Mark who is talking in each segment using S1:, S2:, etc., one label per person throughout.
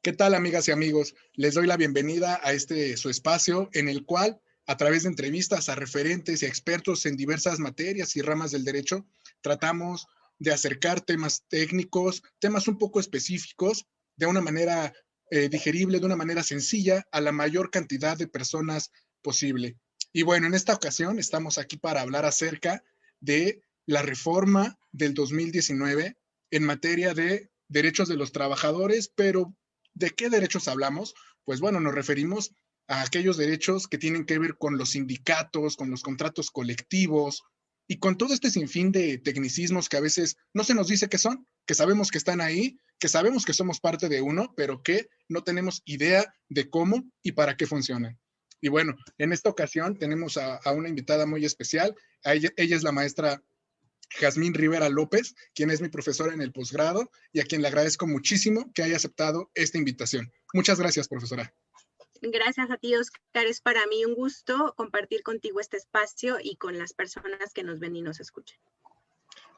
S1: ¿Qué tal, amigas y amigos? Les doy la bienvenida a este su espacio en el cual, a través de entrevistas a referentes y expertos en diversas materias y ramas del derecho, tratamos de acercar temas técnicos, temas un poco específicos, de una manera digerible, de una manera sencilla, a la mayor cantidad de personas posible. Y bueno, en esta ocasión estamos aquí para hablar acerca de la reforma del 2019 en materia de derechos de los trabajadores, pero ¿de qué derechos hablamos? Pues bueno, nos referimos a aquellos derechos que tienen que ver con los sindicatos, con los contratos colectivos y con todo este sinfín de tecnicismos que a veces no se nos dice qué son, que sabemos que están ahí, que sabemos que somos parte de uno, pero que no tenemos idea de cómo y para qué funcionan. Y bueno, en esta ocasión tenemos a una invitada muy especial. Ella es la maestra Jazmín Rivera López, quien es mi profesora en el posgrado y a quien le agradezco muchísimo que haya aceptado esta invitación. Muchas gracias, profesora.
S2: Gracias a ti, Oscar. Es para mí un gusto compartir contigo este espacio y con las personas que nos ven y nos escuchan.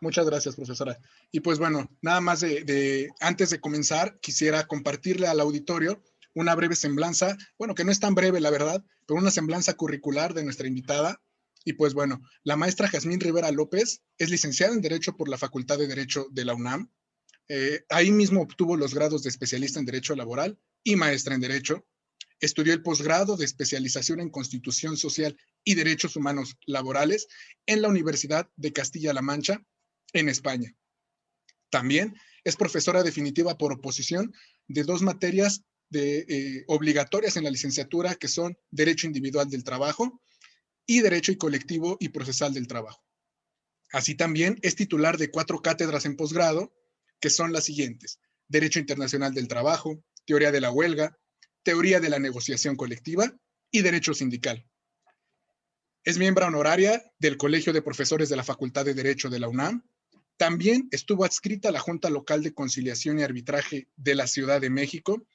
S1: Muchas gracias, profesora. Y pues bueno, nada más antes de comenzar, quisiera compartirle al auditorio una breve semblanza, bueno, que no es tan breve, la verdad, pero una semblanza curricular de nuestra invitada. Y pues bueno, la maestra Jazmín Rivera López es licenciada en Derecho por la Facultad de Derecho de la UNAM. Ahí mismo obtuvo los grados de especialista en Derecho Laboral y maestra en Derecho. Estudió el posgrado de especialización en Constitución Social y Derechos Humanos Laborales en la Universidad de Castilla-La Mancha, en España. También es profesora definitiva por oposición de dos materias obligatorias en la licenciatura, que son Derecho Individual del Trabajo y Derecho y Colectivo y Procesal del Trabajo. Así también es titular de 4 cátedras en posgrado, que son las siguientes: Derecho Internacional del Trabajo, Teoría de la Huelga, Teoría de la Negociación Colectiva y Derecho Sindical. Es miembro honoraria del Colegio de Profesores de la Facultad de Derecho de la UNAM. También estuvo adscrita a la Junta Local de Conciliación y Arbitraje de la Ciudad de México,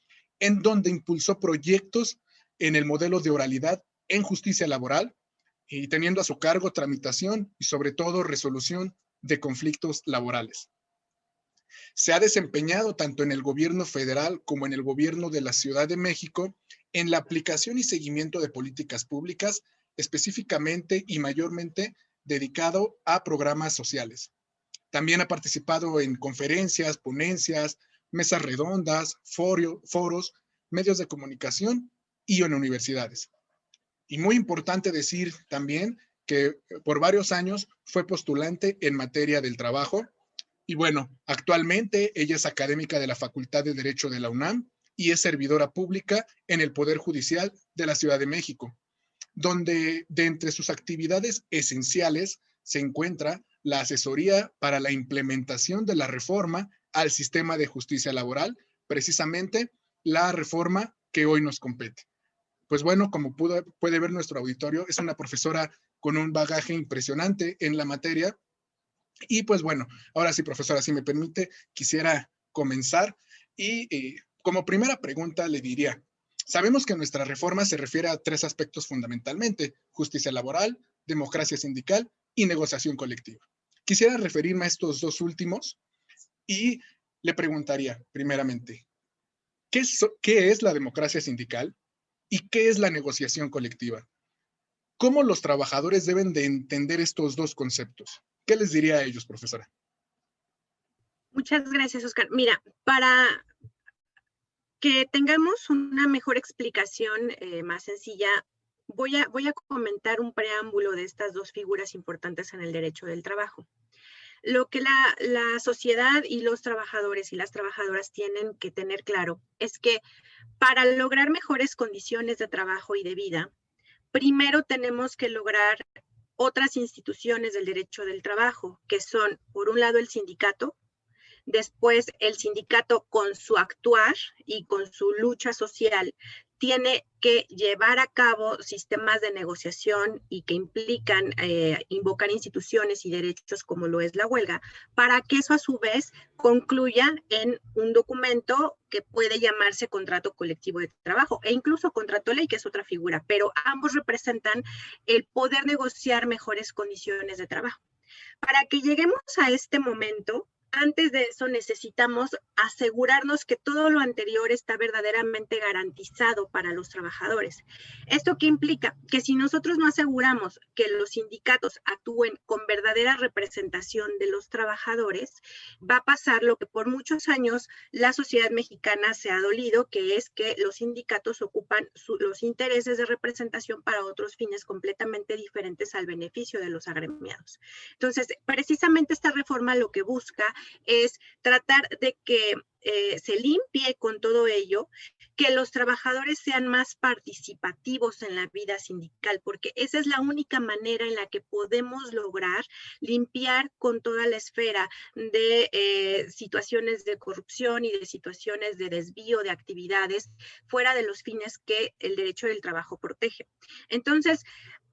S1: en donde impulsó proyectos en el modelo de oralidad en justicia laboral y teniendo a su cargo tramitación y sobre todo resolución de conflictos laborales. Se ha desempeñado tanto en el gobierno federal como en el gobierno de la Ciudad de México en la aplicación y seguimiento de políticas públicas, específicamente y mayormente dedicado a programas sociales. También ha participado en conferencias, ponencias, mesas redondas, foros, medios de comunicación y en universidades. Y muy importante decir también que por varios años fue postulante en materia del trabajo. Y bueno, actualmente ella es académica de la Facultad de Derecho de la UNAM y es servidora pública en el Poder Judicial de la Ciudad de México, donde de entre sus actividades esenciales se encuentra la asesoría para la implementación de la reforma al sistema de justicia laboral, precisamente la reforma que hoy nos compete. Pues bueno, como puede ver nuestro auditorio, es una profesora con un bagaje impresionante en la materia. Y pues bueno, ahora sí, profesora, si me permite, quisiera comenzar y como primera pregunta le diría, sabemos que nuestra reforma se refiere a 3 aspectos fundamentalmente: justicia laboral, democracia sindical y negociación colectiva. Quisiera referirme a estos 2 últimos y le preguntaría primeramente, ¿qué es la democracia sindical y qué es la negociación colectiva? ¿Cómo los trabajadores deben de entender estos 2 conceptos? ¿Qué les diría a ellos, profesora?
S2: Muchas gracias, Oscar. Mira, para que tengamos una mejor explicación más sencilla, voy a comentar un preámbulo de estas 2 figuras importantes en el derecho del trabajo. Lo que la sociedad y los trabajadores y las trabajadoras tienen que tener claro es que para lograr mejores condiciones de trabajo y de vida, primero tenemos que lograr otras instituciones del derecho del trabajo, que son, por un lado, el sindicato. Después, el sindicato, con su actuar y con su lucha social, tiene que llevar a cabo sistemas de negociación y que implican invocar instituciones y derechos como lo es la huelga, para que eso a su vez concluya en un documento que puede llamarse contrato colectivo de trabajo e incluso contrato ley, que es otra figura, pero ambos representan el poder negociar mejores condiciones de trabajo. Para que lleguemos a este momento, antes de eso necesitamos asegurarnos que todo lo anterior está verdaderamente garantizado para los trabajadores. ¿Esto qué implica? Que si nosotros no aseguramos que los sindicatos actúen con verdadera representación de los trabajadores, va a pasar lo que por muchos años la sociedad mexicana se ha dolido, que es que los sindicatos ocupan los intereses de representación para otros fines completamente diferentes al beneficio de los agremiados. Entonces, precisamente esta reforma lo que busca es tratar de que se limpie con todo ello, que los trabajadores sean más participativos en la vida sindical, porque esa es la única manera en la que podemos lograr limpiar con toda la esfera de situaciones de corrupción y de situaciones de desvío de actividades fuera de los fines que el derecho del trabajo protege. Entonces,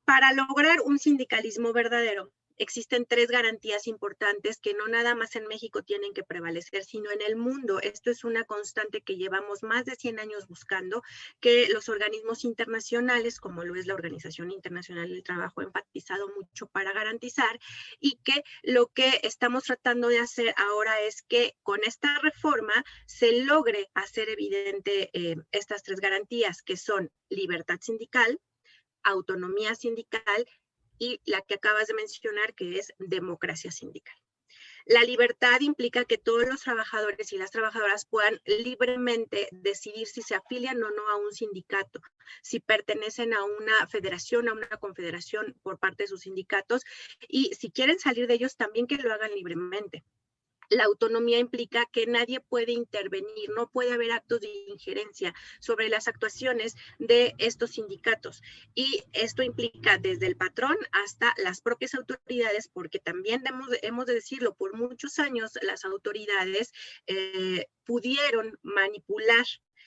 S2: para lograr un sindicalismo verdadero, existen 3 garantías importantes que no nada más en México tienen que prevalecer, sino en el mundo. Esto es una constante que llevamos más de 100 años buscando, que los organismos internacionales, como lo es la Organización Internacional del Trabajo, han enfatizado mucho para garantizar, y que lo que estamos tratando de hacer ahora es que con esta reforma se logre hacer evidente estas 3 garantías, que son libertad sindical, autonomía sindical y la que acabas de mencionar, que es democracia sindical. La libertad implica que todos los trabajadores y las trabajadoras puedan libremente decidir si se afilian o no a un sindicato, si pertenecen a una federación, a una confederación por parte de sus sindicatos, y si quieren salir de ellos también que lo hagan libremente. La autonomía implica que nadie puede intervenir, no puede haber actos de injerencia sobre las actuaciones de estos sindicatos. Y esto implica desde el patrón hasta las propias autoridades, porque también hemos de decirlo, por muchos años las autoridades pudieron manipular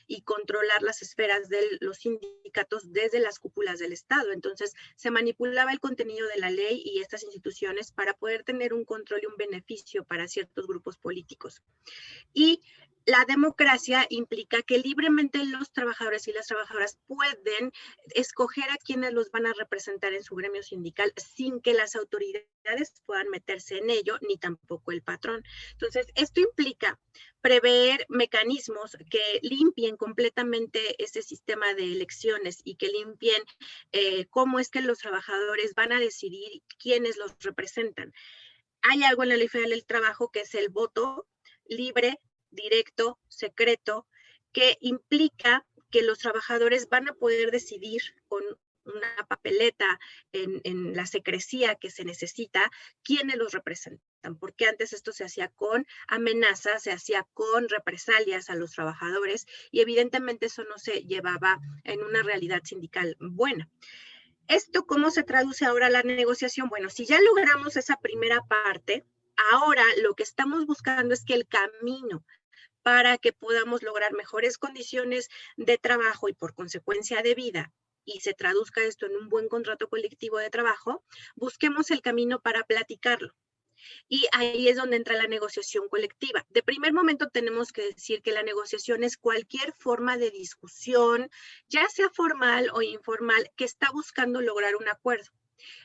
S2: y controlar las esferas de los sindicatos desde las cúpulas del Estado. Entonces, se manipulaba el contenido de la ley y estas instituciones para poder tener un control y un beneficio para ciertos grupos políticos. Y la democracia implica que libremente los trabajadores y las trabajadoras pueden escoger a quienes los van a representar en su gremio sindical sin que las autoridades puedan meterse en ello, ni tampoco el patrón. Entonces, esto implica prever mecanismos que limpien completamente ese sistema de elecciones y que limpien cómo es que los trabajadores van a decidir quiénes los representan. Hay algo en la Ley Federal del Trabajo que es el voto libre, directo, secreto, que implica que los trabajadores van a poder decidir con una papeleta en la secrecía que se necesita quiénes los representan, porque antes esto se hacía con amenazas, se hacía con represalias a los trabajadores y evidentemente eso no se llevaba en una realidad sindical buena. ¿Esto cómo se traduce ahora a la negociación? Bueno, si ya logramos esa primera parte, ahora lo que estamos buscando es que el camino para que podamos lograr mejores condiciones de trabajo y por consecuencia de vida, y se traduzca esto en un buen contrato colectivo de trabajo, busquemos el camino para platicarlo. Y ahí es donde entra la negociación colectiva. De primer momento tenemos que decir que la negociación es cualquier forma de discusión, ya sea formal o informal, que está buscando lograr un acuerdo.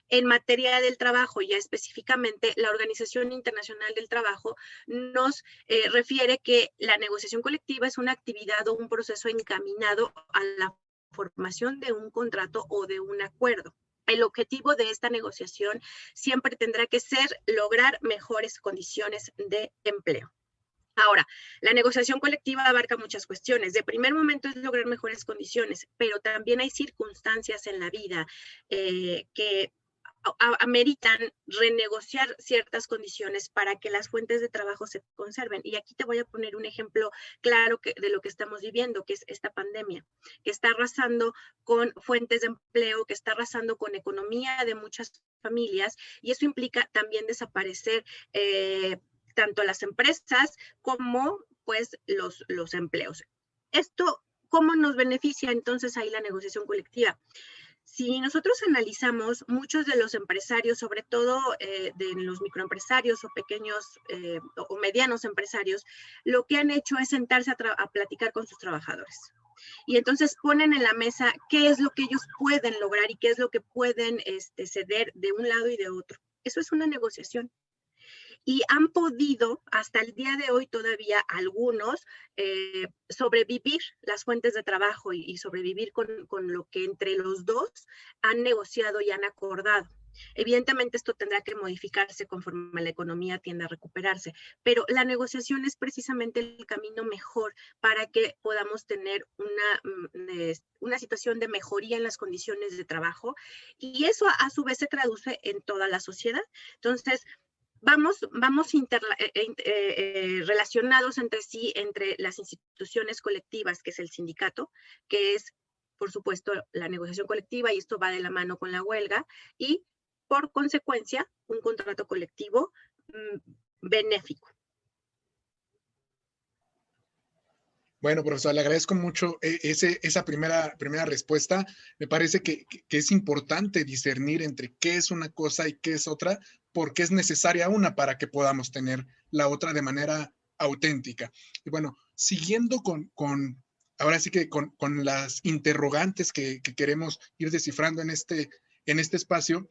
S2: En materia del trabajo, ya específicamente, la Organización Internacional del Trabajo nos refiere que la negociación colectiva es una actividad o un proceso encaminado a la formación de un contrato o de un acuerdo. El objetivo de esta negociación siempre tendrá que ser lograr mejores condiciones de empleo. Ahora, la negociación colectiva abarca muchas cuestiones. De primer momento es lograr mejores condiciones, pero también hay circunstancias en la vida que ameritan renegociar ciertas condiciones para que las fuentes de trabajo se conserven. Y aquí te voy a poner un ejemplo claro de lo que estamos viviendo, que es esta pandemia, que está arrasando con fuentes de empleo, que está arrasando con economía de muchas familias, y eso implica también desaparecer tanto las empresas como pues los empleos. Esto, ¿cómo nos beneficia entonces ahí la negociación colectiva? Si nosotros analizamos, muchos de los empresarios, sobre todo de los microempresarios o pequeños o medianos empresarios, lo que han hecho es sentarse a platicar con sus trabajadores. Y entonces ponen en la mesa qué es lo que ellos pueden lograr y qué es lo que pueden ceder de un lado y de otro. Eso es una negociación. y han podido, hasta el día de hoy todavía algunos, sobrevivir las fuentes de trabajo y sobrevivir con lo que entre los dos han negociado y han acordado. Evidentemente esto tendrá que modificarse conforme la economía tienda a recuperarse, pero la negociación es precisamente el camino mejor para que podamos tener una situación de mejoría en las condiciones de trabajo, y eso a su vez se traduce en toda la sociedad. Entonces, vamos relacionados entre sí, entre las instituciones colectivas, que es el sindicato, que es, por supuesto, la negociación colectiva, y esto va de la mano con la huelga, y por consecuencia, un contrato colectivo benéfico.
S1: Bueno, profesor, le agradezco mucho esa primera respuesta. Me parece que es importante discernir entre qué es una cosa y qué es otra, porque es necesaria una para que podamos tener la otra de manera auténtica. Y bueno, siguiendo ahora sí que con las interrogantes que queremos ir descifrando en este espacio,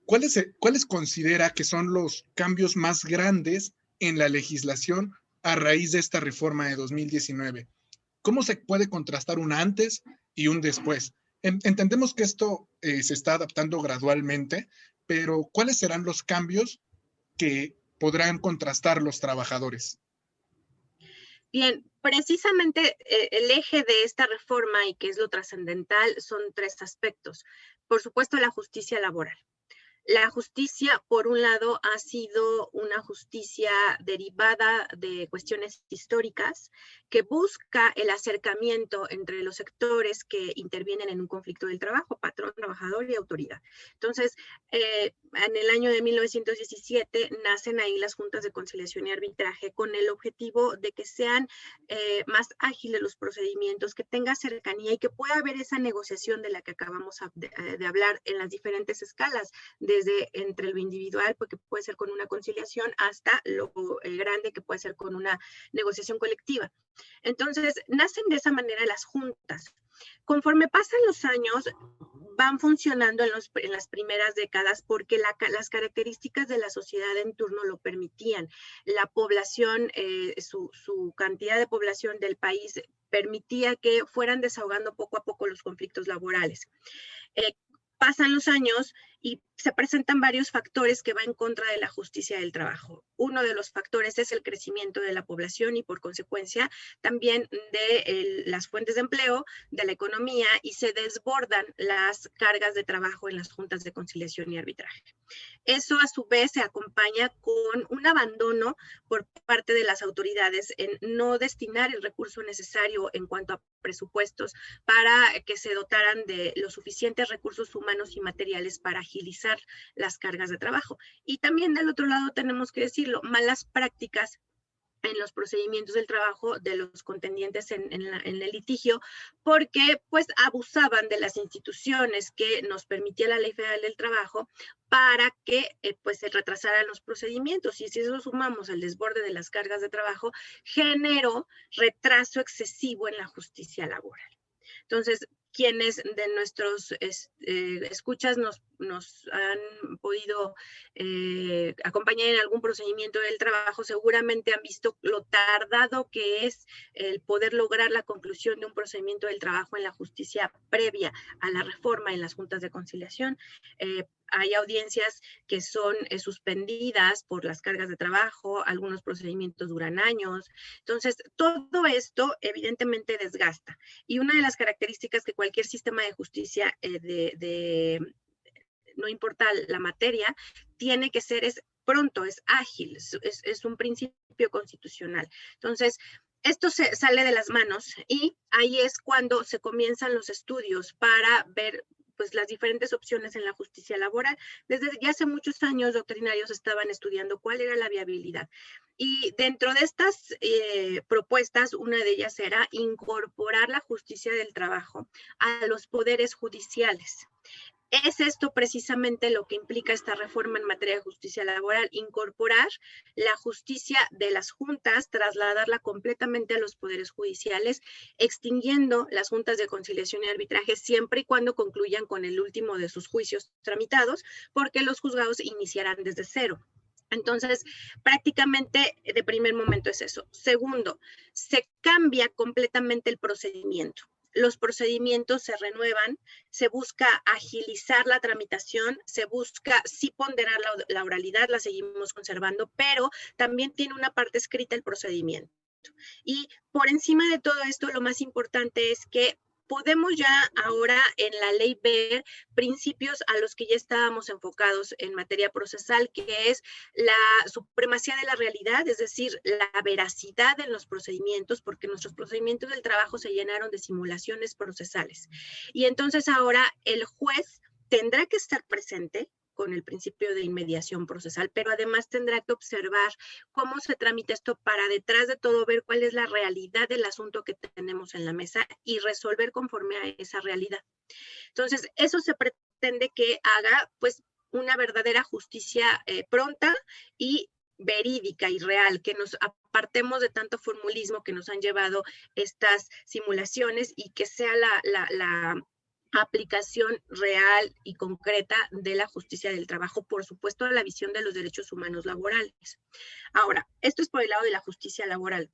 S1: ¿cuáles considera que son los cambios más grandes en la legislación a raíz de esta reforma de 2019? ¿Cómo se puede contrastar un antes y un después? Entendemos que esto se está adaptando gradualmente, pero ¿cuáles serán los cambios que podrán contrastar los trabajadores?
S2: Bien, precisamente el eje de esta reforma, y que es lo trascendental, son tres aspectos. Por supuesto, la justicia laboral. La justicia, por un lado, ha sido una justicia derivada de cuestiones históricas que busca el acercamiento entre los sectores que intervienen en un conflicto del trabajo, patrón, trabajador y autoridad. Entonces, en el año de 1917 nacen ahí las juntas de conciliación y arbitraje con el objetivo de que sean más ágiles los procedimientos, que tenga cercanía y que pueda haber esa negociación de la que acabamos de hablar en las diferentes escalas, desde entre lo individual, porque puede ser con una conciliación, hasta lo grande, que puede ser con una negociación colectiva. Entonces, nacen de esa manera las juntas. Conforme pasan los años, van funcionando en las primeras décadas porque las características de la sociedad en turno lo permitían. La población, su cantidad de población del país permitía que fueran desahogando poco a poco los conflictos laborales. Pasan los años y se presentan varios factores que van en contra de la justicia del trabajo. Uno de los factores es el crecimiento de la población y por consecuencia también de las fuentes de empleo, de la economía, y se desbordan las cargas de trabajo en las juntas de conciliación y arbitraje. Eso a su vez se acompaña con un abandono por parte de las autoridades en no destinar el recurso necesario en cuanto a presupuestos para que se dotaran de los suficientes recursos humanos y materiales para agilizar las cargas de trabajo. Y también del otro lado tenemos que decirlo, malas prácticas en los procedimientos del trabajo de los contendientes en el litigio, porque pues abusaban de las instituciones que nos permitía la Ley Federal del Trabajo para que pues se retrasaran los procedimientos. Y si eso sumamos el desborde de las cargas de trabajo, generó retraso excesivo en la justicia laboral. Entonces, quienes de nuestros escuchas nos han podido acompañar en algún procedimiento del trabajo, seguramente han visto lo tardado que es el poder lograr la conclusión de un procedimiento del trabajo en la justicia previa a la reforma en las juntas de conciliación. Hay audiencias que son suspendidas por las cargas de trabajo, algunos procedimientos duran años. Entonces, todo esto evidentemente desgasta. Y una de las características que cualquier sistema de justicia, no importa la materia, tiene que ser es pronto, es ágil, es un principio constitucional. Entonces, esto se sale de las manos y ahí es cuando se comienzan los estudios para ver pues las diferentes opciones en la justicia laboral. Desde ya hace muchos años doctrinarios estaban estudiando cuál era la viabilidad. Y dentro de estas propuestas, una de ellas era incorporar la justicia del trabajo a los poderes judiciales. Es esto precisamente lo que implica esta reforma en materia de justicia laboral, incorporar la justicia de las juntas, trasladarla completamente a los poderes judiciales, extinguiendo las juntas de conciliación y arbitraje siempre y cuando concluyan con el último de sus juicios tramitados, porque los juzgados iniciarán desde cero. Entonces, prácticamente de primer momento es eso. Segundo, se cambia completamente el procedimiento. Los procedimientos se renuevan, se busca agilizar la tramitación, se busca sí ponderar la oralidad, la seguimos conservando, pero también tiene una parte escrita el procedimiento. Y por encima de todo esto, lo más importante es que podemos ya ahora en la ley ver principios a los que ya estábamos enfocados en materia procesal, que es la supremacía de la realidad, es decir, la veracidad en los procedimientos, porque nuestros procedimientos del trabajo se llenaron de simulaciones procesales. Y entonces ahora el juez tendrá que estar presente con el principio de inmediación procesal, pero además tendrá que observar cómo se tramita esto para detrás de todo ver cuál es la realidad del asunto que tenemos en la mesa y resolver conforme a esa realidad. Entonces, eso se pretende que haga pues una verdadera justicia pronta y verídica y real, que nos apartemos de tanto formulismo que nos han llevado estas simulaciones y que sea la aplicación real y concreta de la justicia del trabajo, por supuesto, a la visión de los derechos humanos laborales. Ahora, esto es por el lado de la justicia laboral.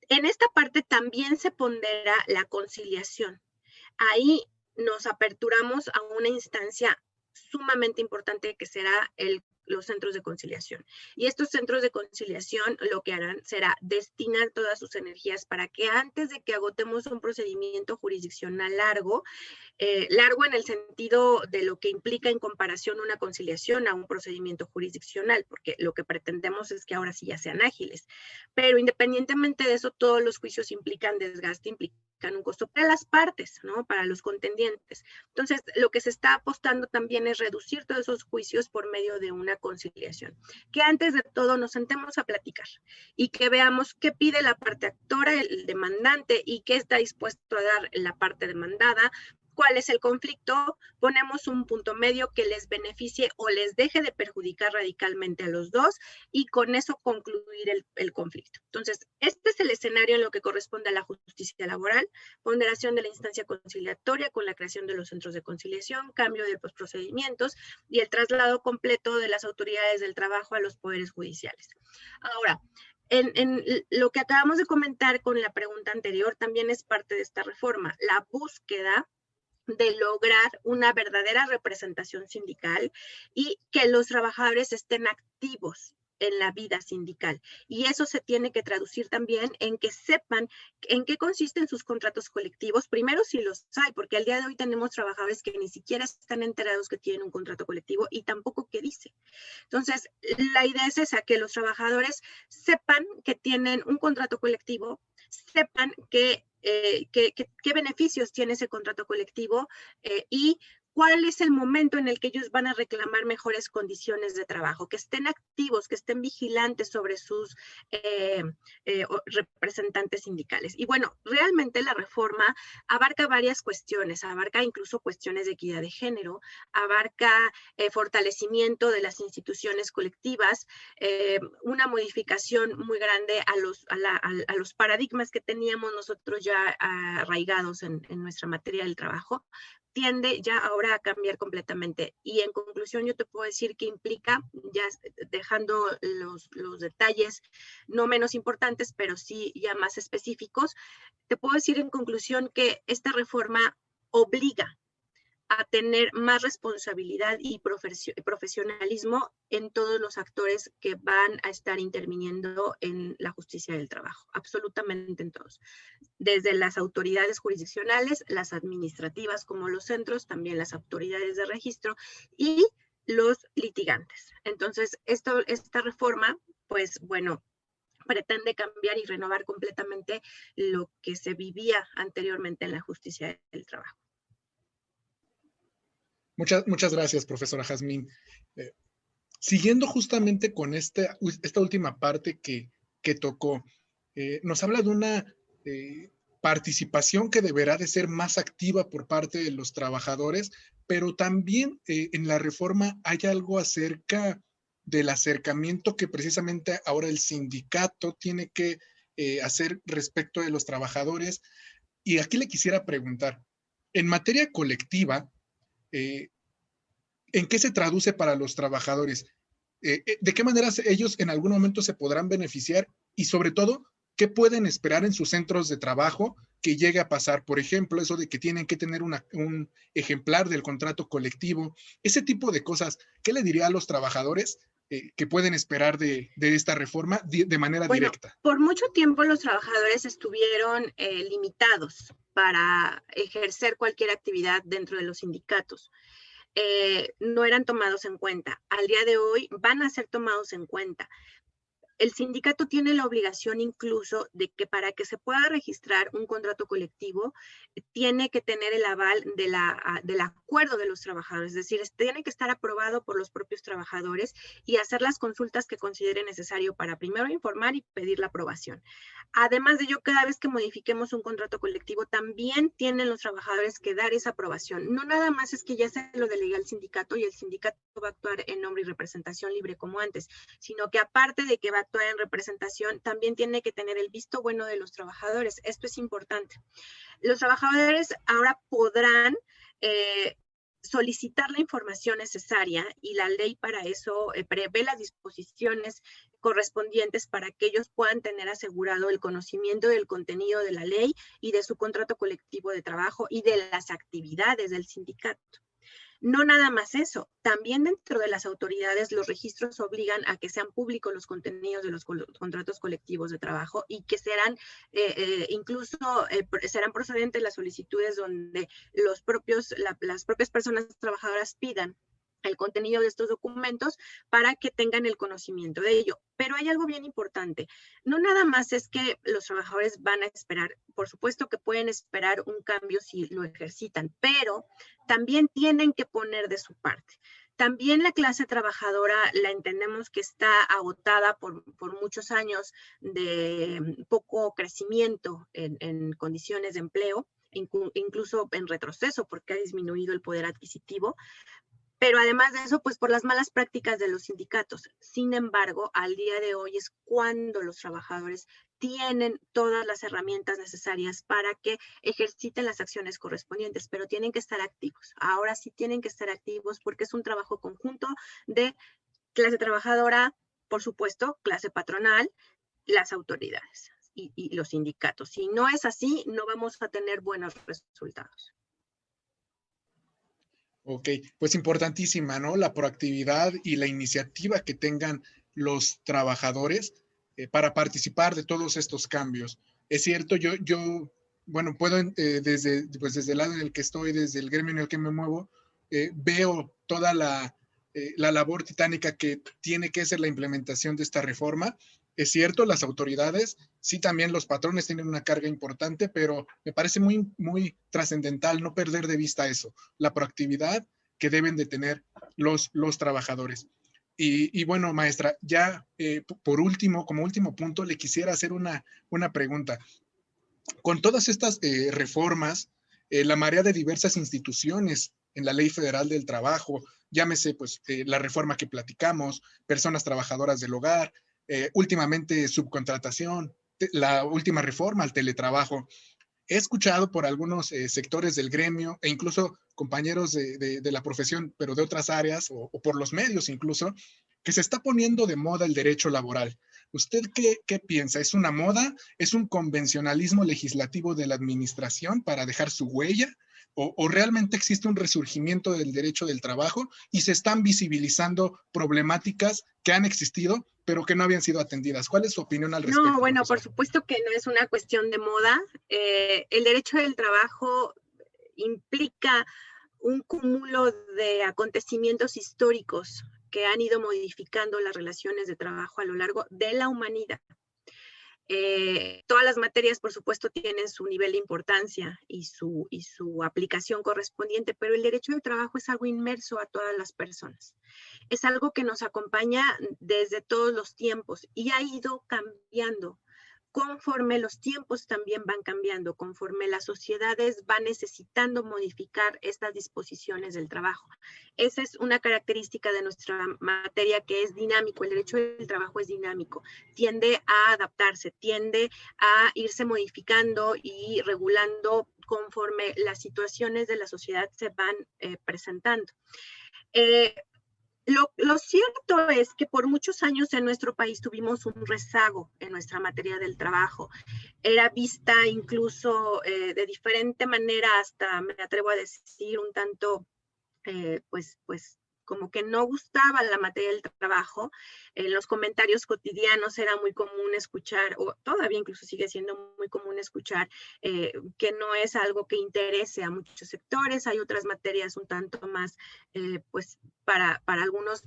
S2: En esta parte también se pondera la conciliación. Ahí nos aperturamos a una instancia sumamente importante que será los centros de conciliación. Y estos centros de conciliación lo que harán será destinar todas sus energías para que antes de que agotemos un procedimiento jurisdiccional largo en el sentido de lo que implica en comparación una conciliación a un procedimiento jurisdiccional, porque lo que pretendemos es que ahora sí ya sean ágiles. Pero independientemente de eso, todos los juicios implican desgaste, implican un costo para las partes, ¿no? Para los contendientes. Entonces, lo que se está apostando también es reducir todos esos juicios por medio de una conciliación. Que antes de todo nos sentemos a platicar y que veamos qué pide la parte actora, el demandante, y qué está dispuesto a dar la parte demandada, cuál es el conflicto, ponemos un punto medio que les beneficie o les deje de perjudicar radicalmente a los dos y con eso concluir el conflicto. Entonces, este es el escenario en lo que corresponde a la justicia laboral, ponderación de la instancia conciliatoria con la creación de los centros de conciliación, cambio de los procedimientos y el traslado completo de las autoridades del trabajo a los poderes judiciales. Ahora, en lo que acabamos de comentar con la pregunta anterior también es parte de esta reforma, la búsqueda de lograr una verdadera representación sindical y que los trabajadores estén activos en la vida sindical. Y eso se tiene que traducir también en que sepan en qué consisten sus contratos colectivos, primero si los hay, porque al día de hoy tenemos trabajadores que ni siquiera están enterados que tienen un contrato colectivo y tampoco qué dice. Entonces, la idea es esa, que los trabajadores sepan que tienen un contrato colectivo, sepan qué beneficios tiene ese contrato colectivo y cuál es el momento en el que ellos van a reclamar mejores condiciones de trabajo, que estén activos, que estén vigilantes sobre sus representantes sindicales. Y bueno, realmente la reforma abarca varias cuestiones, abarca incluso cuestiones de equidad de género, abarca fortalecimiento de las instituciones colectivas, una modificación muy grande a los paradigmas que teníamos nosotros ya arraigados en nuestra materia del trabajo, tiende ya ahora a cambiar completamente. Y en conclusión, yo te puedo decir que implica, ya dejando los detalles no menos importantes, pero sí ya más específicos, te puedo decir en conclusión que esta reforma obliga a tener más responsabilidad y profesionalismo en todos los actores que van a estar interviniendo en la justicia del trabajo, absolutamente en todos. Desde las autoridades jurisdiccionales, las administrativas como los centros, también las autoridades de registro y los litigantes. Entonces, esta reforma, pues bueno, pretende cambiar y renovar completamente lo que se vivía anteriormente en la justicia del trabajo.
S1: Muchas gracias, profesora Jazmín. Siguiendo justamente con esta última parte que tocó, nos habla de una participación que deberá de ser más activa por parte de los trabajadores, pero también en la reforma hay algo acerca del acercamiento que precisamente ahora el sindicato tiene que hacer respecto de los trabajadores. Y aquí le quisiera preguntar, en materia colectiva, ¿en qué se traduce para los trabajadores? ¿De qué manera ellos en algún momento se podrán beneficiar? Y sobre todo, ¿qué pueden esperar en sus centros de trabajo que llegue a pasar? Por ejemplo, eso de que tienen que tener un ejemplar del contrato colectivo, ese tipo de cosas. ¿Qué le diría a los trabajadores que pueden esperar de esta reforma de manera
S2: Bueno,
S1: directa?
S2: por mucho tiempo los trabajadores estuvieron limitados para ejercer cualquier actividad dentro de los sindicatos. No eran tomados en cuenta. Al día de hoy van a ser tomados en cuenta. El sindicato tiene la obligación incluso de que para que se pueda registrar un contrato colectivo, tiene que tener el aval del acuerdo de los trabajadores, es decir, tiene que estar aprobado por los propios trabajadores y hacer las consultas que considere necesario para primero informar y pedir la aprobación. Además de ello, cada vez que modifiquemos un contrato colectivo, también tienen los trabajadores que dar esa aprobación. No nada más es que ya se lo delegue al sindicato y el sindicato va a actuar en nombre y representación libre como antes, sino que aparte de que va a actuar en representación, también tiene que tener el visto bueno de los trabajadores. Esto es importante. Los trabajadores ahora podrán solicitar la información necesaria y la ley para eso prevé las disposiciones correspondientes para que ellos puedan tener asegurado el conocimiento del contenido de la ley y de su contrato colectivo de trabajo y de las actividades del sindicato. No nada más eso, también dentro de las autoridades los registros obligan a que sean públicos los contenidos de los contratos colectivos de trabajo y que serán incluso serán procedentes las solicitudes donde las propias personas trabajadoras pidan el contenido de estos documentos para que tengan el conocimiento de ello. Pero hay algo bien importante. No nada más es que los trabajadores van a esperar, por supuesto que pueden esperar un cambio si lo ejercitan, pero también tienen que poner de su parte. También la clase trabajadora la entendemos que está agotada por muchos años de poco crecimiento en condiciones de empleo, incluso en retroceso porque ha disminuido el poder adquisitivo. Pero además de eso, pues por las malas prácticas de los sindicatos. Sin embargo, al día de hoy es cuando los trabajadores tienen todas las herramientas necesarias para que ejerciten las acciones correspondientes, pero tienen que estar activos. Ahora sí tienen que estar activos porque es un trabajo conjunto de clase trabajadora, por supuesto, clase patronal, las autoridades y los sindicatos. Si no es así, no vamos a tener buenos resultados.
S1: Ok, pues importantísima, ¿no? La proactividad y la iniciativa que tengan los trabajadores para participar de todos estos cambios. Es cierto, bueno, puedo desde el lado en el que estoy, desde el gremio en el que me muevo, veo toda la labor titánica que tiene que ser la implementación de esta reforma. Es cierto, las autoridades, sí, también los patrones tienen una carga importante, pero me parece muy, muy trascendental no perder de vista eso, la proactividad que deben de tener los trabajadores. Y bueno, maestra, ya por último, como último punto, le quisiera hacer una pregunta. Con todas estas reformas, la marea de diversas instituciones en la Ley Federal del Trabajo, llámese pues la reforma que platicamos, personas trabajadoras del hogar, últimamente subcontratación, la última reforma al teletrabajo. He escuchado por algunos sectores del gremio e incluso compañeros de la profesión, pero de otras áreas o por los medios incluso, que se está poniendo de moda el derecho laboral. ¿Usted qué piensa? ¿Es una moda? ¿Es un convencionalismo legislativo de la administración para dejar su huella? ¿O realmente existe un resurgimiento del derecho del trabajo y se están visibilizando problemáticas que han existido, pero que no habían sido atendidas? ¿Cuál es su opinión al respecto,
S2: No, bueno, por
S1: profesora?
S2: supuesto que no es una cuestión de moda. El derecho del trabajo implica un cúmulo de acontecimientos históricos que han ido modificando las relaciones de trabajo a lo largo de la humanidad. Todas las materias, por supuesto, tienen su nivel de importancia y su aplicación correspondiente, pero el derecho del trabajo es algo inmerso a todas las personas. Es algo que nos acompaña desde todos los tiempos y ha ido cambiando conforme los tiempos también van cambiando, conforme las sociedades van necesitando modificar estas disposiciones del trabajo. Esa es una característica de nuestra materia que es dinámico. El derecho del trabajo es dinámico, tiende a adaptarse, tiende a irse modificando y regulando conforme las situaciones de la sociedad se van presentando. Lo cierto es que por muchos años en nuestro país tuvimos un rezago en nuestra materia del trabajo. Era vista incluso de diferente manera, hasta me atrevo a decir un tanto, pues como que no gustaba la materia del trabajo. En los comentarios cotidianos era muy común escuchar, o todavía incluso sigue siendo muy común escuchar, que no es algo que interese a muchos sectores. Hay otras materias un tanto más, pues para algunos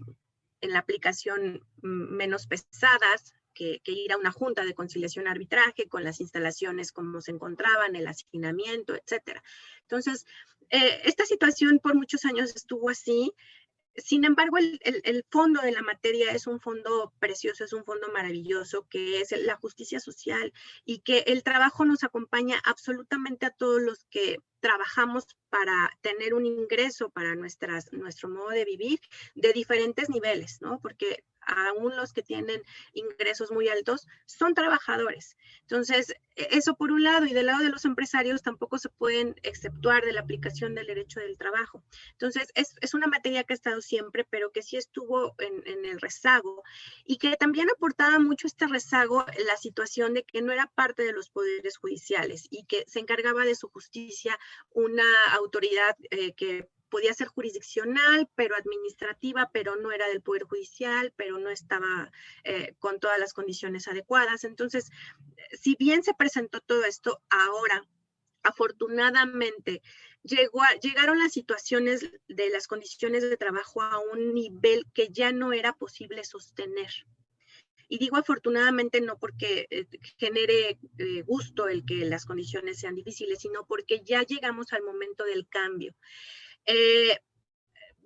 S2: en la aplicación menos pesadas, que ir a una junta de conciliación arbitraje con las instalaciones como se encontraban, el hacinamiento, etcétera. Entonces, esta situación por muchos años estuvo así. Sin embargo, el fondo de la materia es un fondo precioso, es un fondo maravilloso, que es la justicia social, y que el trabajo nos acompaña absolutamente a todos los que trabajamos para tener un ingreso para nuestro modo de vivir de diferentes niveles, ¿no? Porque aún los que tienen ingresos muy altos son trabajadores. Entonces, eso por un lado, y del lado de los empresarios tampoco se pueden exceptuar de la aplicación del derecho del trabajo. Entonces, es una materia que ha estado siempre, pero que sí estuvo en el rezago, y que también aportaba mucho este rezago la situación de que no era parte de los poderes judiciales y que se encargaba de su justicia una autoridad que podía ser jurisdiccional, pero administrativa, pero no era del Poder Judicial, pero no estaba con todas las condiciones adecuadas. Entonces, si bien se presentó todo esto, ahora, afortunadamente, llegaron las situaciones de las condiciones de trabajo a un nivel que ya no era posible sostener. Y digo afortunadamente no porque genere gusto el que las condiciones sean difíciles, sino porque ya llegamos al momento del cambio.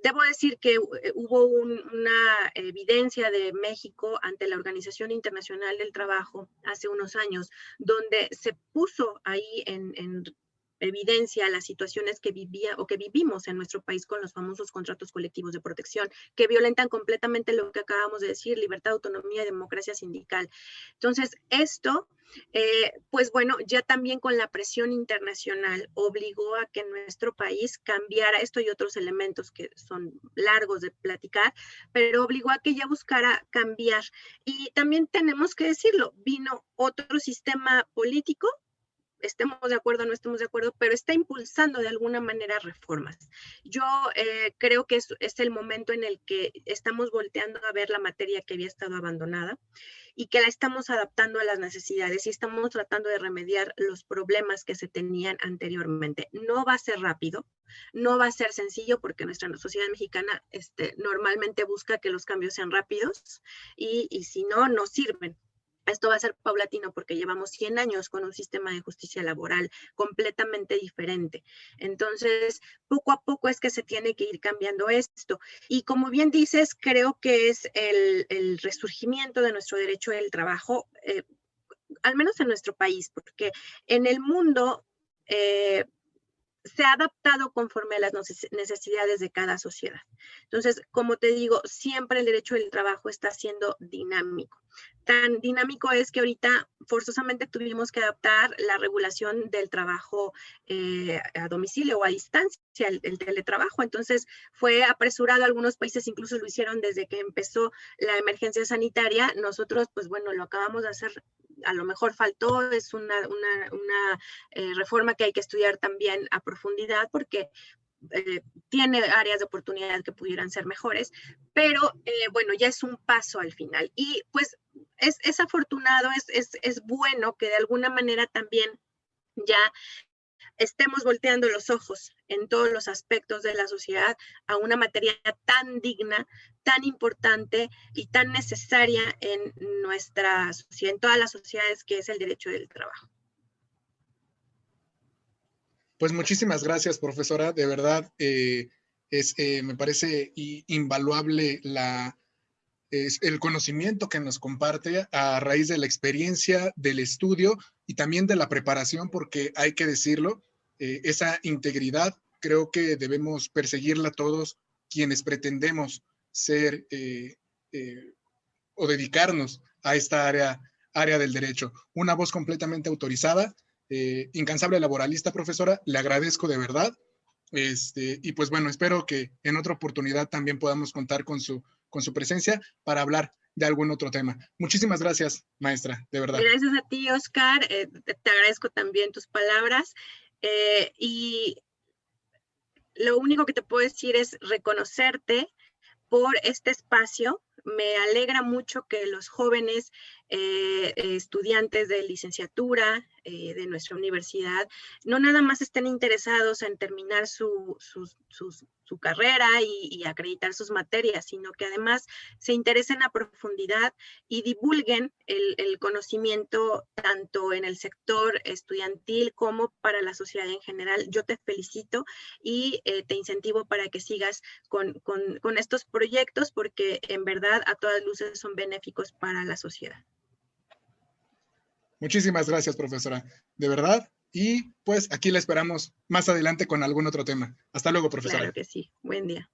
S2: Debo decir que hubo una evidencia de México ante la Organización Internacional del Trabajo hace unos años, donde se puso ahí en evidencia las situaciones que vivía o que vivimos en nuestro país con los famosos contratos colectivos de protección, que violentan completamente lo que acabamos de decir: libertad, autonomía y democracia sindical. Entonces, esto, pues bueno, ya también con la presión internacional obligó a que nuestro país cambiara esto y otros elementos que son largos de platicar, pero obligó a que ya buscara cambiar. Y también tenemos que decirlo, vino otro sistema político, estemos de acuerdo o no estemos de acuerdo, pero está impulsando de alguna manera reformas. Yo creo que es el momento en el que estamos volteando a ver la materia que había estado abandonada y que la estamos adaptando a las necesidades y estamos tratando de remediar los problemas que se tenían anteriormente. No va a ser rápido, no va a ser sencillo, porque nuestra sociedad mexicana normalmente busca que los cambios sean rápidos y si no, no sirven. Esto va a ser paulatino porque llevamos 100 años con un sistema de justicia laboral completamente diferente. Entonces, poco a poco es que se tiene que ir cambiando esto. Y como bien dices, creo que es el resurgimiento de nuestro derecho del trabajo, al menos en nuestro país, porque en el mundo se ha adaptado conforme a las necesidades de cada sociedad. Entonces, como te digo, siempre el derecho del trabajo está siendo dinámico. Tan dinámico es que ahorita forzosamente tuvimos que adaptar la regulación del trabajo a domicilio o a distancia, el teletrabajo. Entonces, fue apresurado. Algunos países incluso lo hicieron desde que empezó la emergencia sanitaria. Nosotros, pues bueno, lo acabamos de hacer. A lo mejor faltó, es una reforma que hay que estudiar también a profundidad, porque tiene áreas de oportunidad que pudieran ser mejores, pero bueno, ya es un paso al final. Y pues es afortunado, es bueno que de alguna manera también ya estemos volteando los ojos en todos los aspectos de la sociedad a una materia tan digna, tan importante y tan necesaria en nuestra sociedad, en todas las sociedades, que es el derecho del trabajo.
S1: Pues muchísimas gracias, profesora. De verdad, me parece invaluable el conocimiento que nos comparte a raíz de la experiencia, del estudio y también de la preparación, porque hay que decirlo, esa integridad creo que debemos perseguirla todos quienes pretendemos ser o dedicarnos a esta área del derecho. Una voz completamente autorizada, incansable laboralista, profesora. Le agradezco de verdad. Y pues bueno, espero que en otra oportunidad también podamos contar con su presencia para hablar de algún otro tema. Muchísimas gracias, maestra, de verdad.
S2: Gracias a ti, Oscar. Te agradezco también tus palabras. Y lo único que te puedo decir es reconocerte por este espacio. Me alegra mucho que los jóvenes estudiantes de licenciatura de nuestra universidad no nada más estén interesados en terminar su carrera y acreditar sus materias, sino que además se interesen a profundidad y divulguen el conocimiento tanto en el sector estudiantil como para la sociedad en general. Yo te felicito y te incentivo para que sigas con estos proyectos, porque en verdad a todas luces son benéficos para la sociedad.
S1: Muchísimas gracias, profesora, de verdad. Y pues aquí la esperamos más adelante con algún otro tema. Hasta luego, profesora.
S2: Claro que sí. Buen día.